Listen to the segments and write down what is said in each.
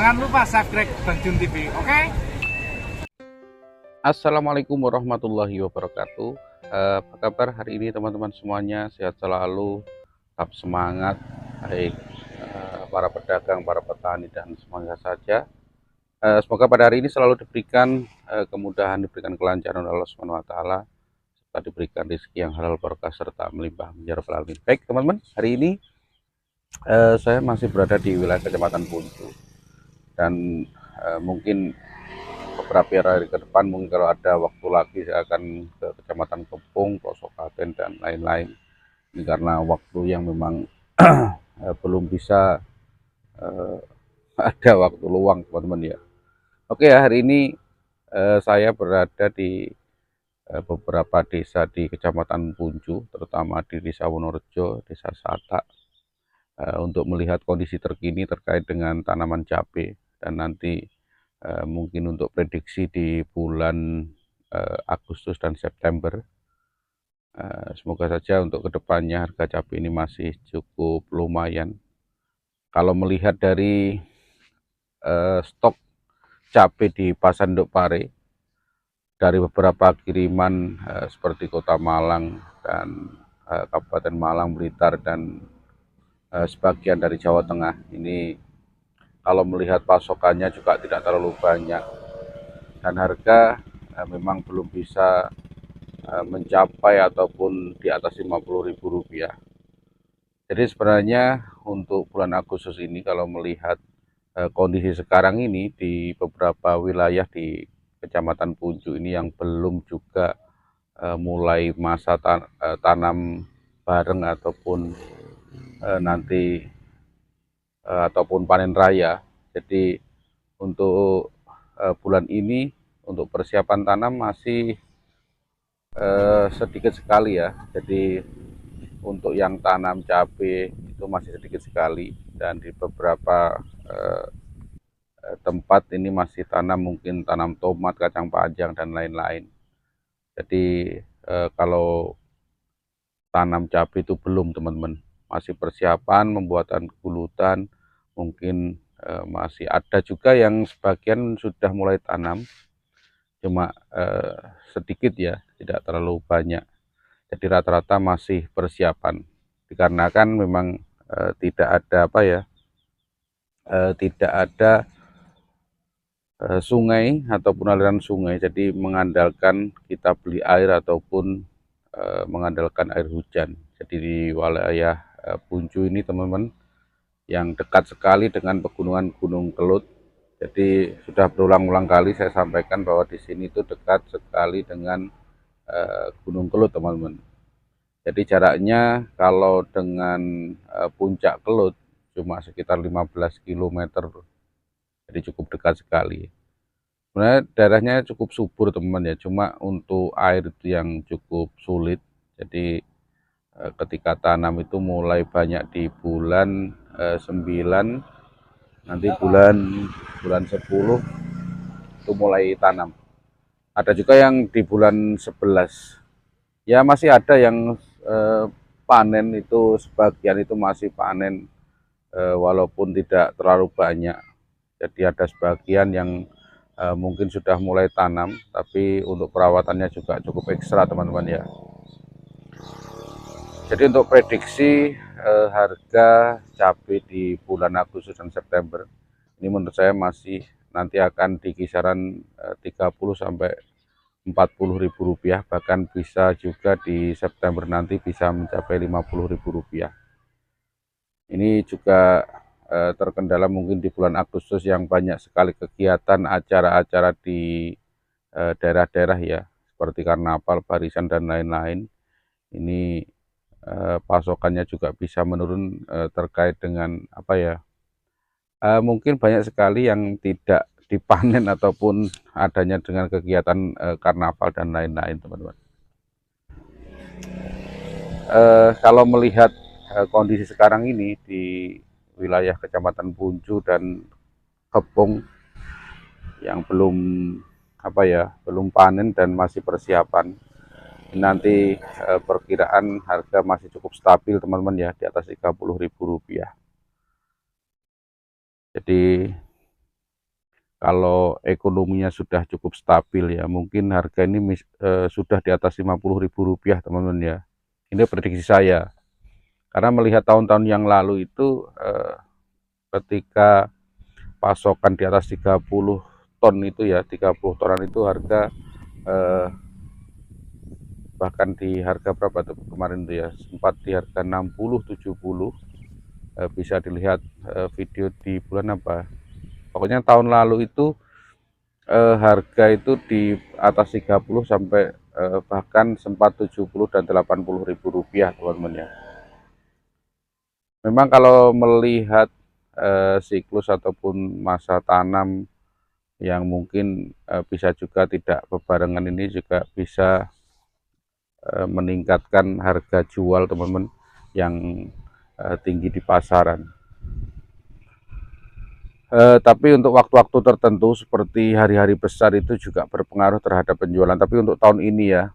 Jangan lupa subscribe Bang Jun TV, oke? Assalamualaikum warahmatullahi wabarakatuh. Apa kabar hari ini teman-teman semuanya? Sehat selalu, tetap semangat. Baik para pedagang, para petani dan semuanya saja. Semoga pada hari ini selalu diberikan kemudahan, diberikan kelancaran oleh Allah Subhanahu wa taala, serta diberikan rezeki yang halal berkah serta melimpah ya rabbal alamin. Baik teman-teman, hari ini saya masih berada di wilayah Kecamatan Buntu dan mungkin beberapa hari ke depan mungkin kalau ada waktu lagi saya akan ke Kecamatan Kepung, Pelosok Klaten dan lain-lain. Ini karena waktu yang memang belum bisa ada waktu luang teman-teman ya. Oke ya, hari ini saya berada di beberapa desa di Kecamatan Punju, terutama di Desa Wonorejo, Desa Satak, untuk melihat kondisi terkini terkait dengan tanaman cabai dan nanti mungkin untuk prediksi di bulan Agustus dan September. Semoga saja untuk kedepannya harga cabai ini masih cukup lumayan. Kalau melihat dari stok cabai di Pasar Induk Pare, dari beberapa kiriman seperti Kota Malang dan Kabupaten Malang, Blitar dan sebagian dari Jawa Tengah, ini kalau melihat pasokannya juga tidak terlalu banyak dan harga memang belum bisa mencapai ataupun di atas Rp50.000. Jadi sebenarnya untuk bulan Agustus ini kalau melihat kondisi sekarang ini di beberapa wilayah di Kecamatan Punju ini yang belum juga mulai masa tanam bareng ataupun nanti ataupun panen raya. Jadi untuk bulan ini untuk persiapan tanam masih sedikit sekali ya. Jadi untuk yang tanam cabai itu masih sedikit sekali dan di beberapa tempat ini masih tanam mungkin tanam tomat, kacang panjang dan lain-lain. Jadi kalau tanam cabai itu belum teman-teman, masih persiapan pembuatan gulutan, mungkin masih ada juga yang sebagian sudah mulai tanam, cuma sedikit ya, tidak terlalu banyak. Jadi rata-rata masih persiapan, dikarenakan memang tidak ada apa ya, tidak ada sungai ataupun aliran sungai, jadi mengandalkan kita beli air ataupun mengandalkan air hujan. Jadi di wilayah Punju ini teman-teman yang dekat sekali dengan pegunungan Gunung Kelut. Jadi sudah berulang-ulang kali saya sampaikan bahwa di sini itu dekat sekali dengan Gunung Kelut teman-teman. Jadi jaraknya kalau dengan puncak Kelut cuma sekitar 15 km, jadi cukup dekat sekali. Sebenarnya daerahnya cukup subur teman-teman ya, cuma untuk air itu yang cukup sulit. Jadi ketika tanam itu mulai banyak di bulan 9, nanti bulan 10 itu mulai tanam. Ada juga yang di bulan 11. Ya masih ada yang panen, itu sebagian itu masih panen walaupun tidak terlalu banyak. Jadi ada sebagian yang mungkin sudah mulai tanam, tapi untuk perawatannya juga cukup ekstra teman-teman ya. Jadi untuk prediksi harga cabai di bulan Agustus dan September ini menurut saya masih nanti akan di kisaran 30 sampai Rp40.000, bahkan bisa juga di September nanti bisa mencapai Rp50.000. Ini juga terkendala mungkin di bulan Agustus yang banyak sekali kegiatan acara-acara di daerah-daerah ya, seperti karnaval, barisan dan lain-lain. Ini pasokannya juga bisa menurun terkait dengan apa ya, mungkin banyak sekali yang tidak dipanen ataupun adanya dengan kegiatan karnaval dan lain-lain teman-teman. Kalau melihat kondisi sekarang ini di wilayah Kecamatan Punju dan Kepung yang belum apa ya, belum panen dan masih persiapan, nanti perkiraan harga masih cukup stabil teman-teman ya, di atas Rp30.000. Jadi kalau ekonominya sudah cukup stabil ya, mungkin harga ini sudah di atas Rp50.000 teman-teman ya. Ini prediksi saya. Karena melihat tahun-tahun yang lalu itu ketika pasokan di atas 30 ton itu ya, 30 tonan itu harga bahkan di harga berapa tuh kemarin tuh ya, sempat di harga 60 70. Bisa dilihat video di bulan apa, pokoknya tahun lalu itu harga itu di atas 30 sampai bahkan sempat 70 dan Rp80.000 teman-teman ya. Memang kalau melihat siklus ataupun masa tanam yang mungkin bisa juga tidak bebarengan, ini juga bisa meningkatkan harga jual teman-teman yang tinggi di pasaran. Tapi untuk waktu-waktu tertentu seperti hari-hari besar itu juga berpengaruh terhadap penjualan. Tapi untuk tahun ini ya,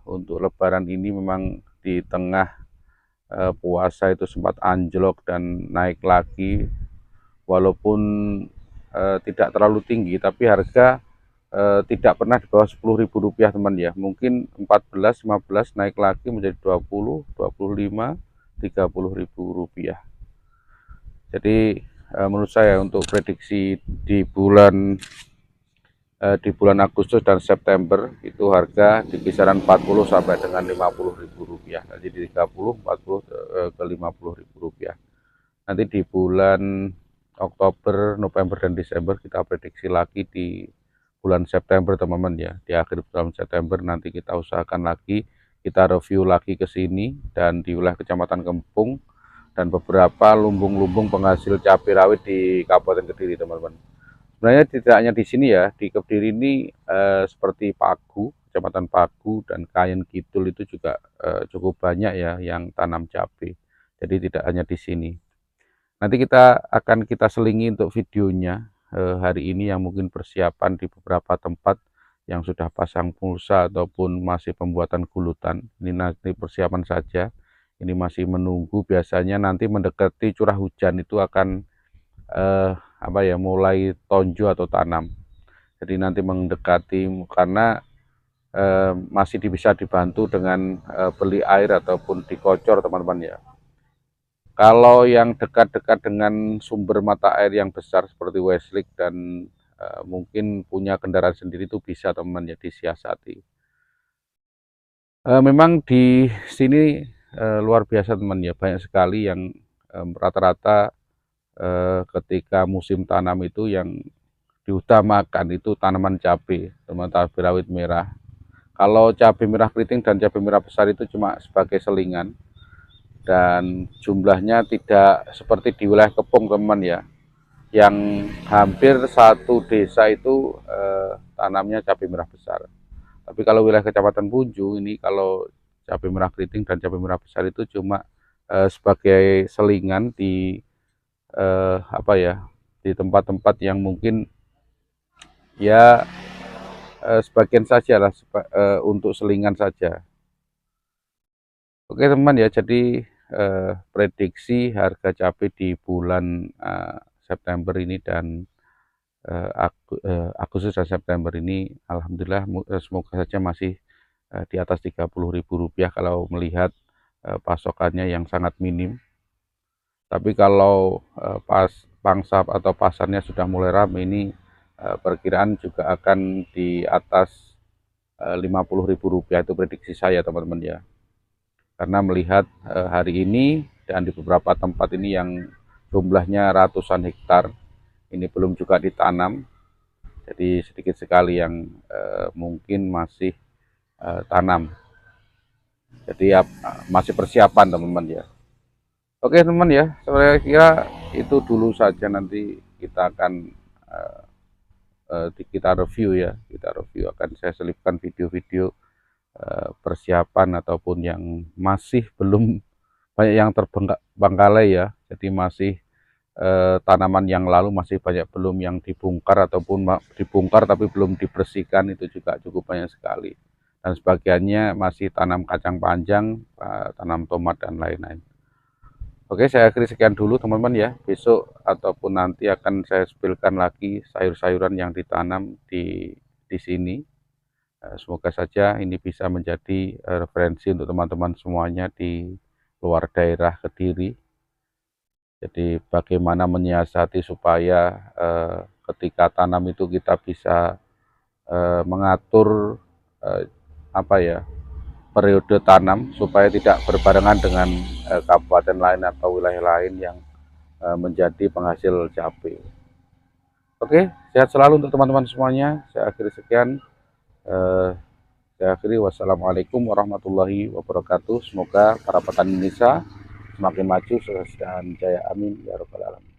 untuk Lebaran ini memang di tengah puasa itu sempat anjlok dan naik lagi, walaupun tidak terlalu tinggi, tapi harga tidak pernah di bawah Rp10.000 teman ya. Mungkin 14, 15 naik lagi menjadi 20, 25, Rp30.000. Jadi menurut saya untuk prediksi di bulan Agustus dan September itu harga di kisaran 40 sampai dengan Rp50.000. Nanti di 30, 40 ke Rp50.000. Nanti di bulan Oktober, November dan Desember kita prediksi lagi di bulan September teman-teman ya. Di akhir bulan September nanti kita usahakan lagi, kita review lagi ke sini dan di wilayah Kecamatan Kempung dan beberapa lumbung-lumbung penghasil cabai rawit di Kabupaten Kediri teman-teman. Sebenarnya tidak hanya di sini ya, di Kediri ini seperti Pagu, Kecamatan Pagu dan Kayen Kidul itu juga cukup banyak ya yang tanam cabai. Jadi tidak hanya di sini. Nanti kita selingi untuk videonya hari ini yang mungkin persiapan di beberapa tempat yang sudah pasang pulsa ataupun masih pembuatan gulutan. Ini nanti persiapan saja. Ini masih menunggu, biasanya nanti mendekati curah hujan itu akan mulai tonjo atau tanam. Jadi nanti mendekati, karena masih bisa dibantu dengan beli air ataupun dikocor teman-teman ya. Kalau yang dekat-dekat dengan sumber mata air yang besar seperti Westlake dan mungkin punya kendaraan sendiri itu bisa teman-teman ya disiasati. Memang di sini luar biasa teman ya, banyak sekali yang rata-rata ketika musim tanam itu yang diutamakan itu tanaman cabai, teman cabai rawit merah. Kalau cabai merah keriting dan cabai merah besar itu cuma sebagai selingan dan jumlahnya tidak seperti di wilayah Kepung teman ya, yang hampir satu desa itu tanamnya cabai merah besar. Tapi kalau wilayah Kecamatan Punju ini, kalau cabai merah keriting dan cabai merah besar itu cuma sebagai selingan di di tempat-tempat yang mungkin ya sebagian saja lah untuk selingan saja. Oke teman ya, jadi prediksi harga cabai di bulan September ini dan Agustus dan September ini alhamdulillah semoga saja masih di atas Rp30.000 kalau melihat pasokannya yang sangat minim. Tapi kalau pangsa atau pasarnya sudah mulai ramai, ini perkiraan juga akan di atas Rp50.000 itu prediksi saya teman-teman ya. Karena melihat hari ini dan di beberapa tempat ini yang jumlahnya ratusan hektar, ini belum juga ditanam. Jadi sedikit sekali yang mungkin masih tanam. Jadi ya, masih persiapan teman-teman ya. Oke teman ya, saya kira itu dulu saja. Nanti kita akan kita review ya, akan saya selipkan video-video persiapan ataupun yang masih belum banyak yang terbengkalai ya. Jadi masih tanaman yang lalu masih banyak belum yang dibongkar ataupun dibongkar tapi belum dibersihkan, itu juga cukup banyak sekali. Dan sebagiannya masih tanam kacang panjang, tanam tomat dan lain-lain. Oke, saya akhiri sekian dulu teman-teman ya. Besok ataupun nanti akan saya spilkan lagi sayur-sayuran yang ditanam di sini. Semoga saja ini bisa menjadi referensi untuk teman-teman semuanya di luar daerah Kediri. Jadi bagaimana menyiasati supaya ketika tanam itu kita bisa mengatur apa ya, periode tanam supaya tidak berbarengan dengan kabupaten lain atau wilayah lain yang menjadi penghasil cabai. Oke, sehat selalu untuk teman-teman semuanya. Saya akhiri sekian. Eh, saya akhiri wassalamualaikum warahmatullahi wabarakatuh. Semoga para petani Indonesia semakin maju, sukses dan jaya. Amin ya rabbal alamin.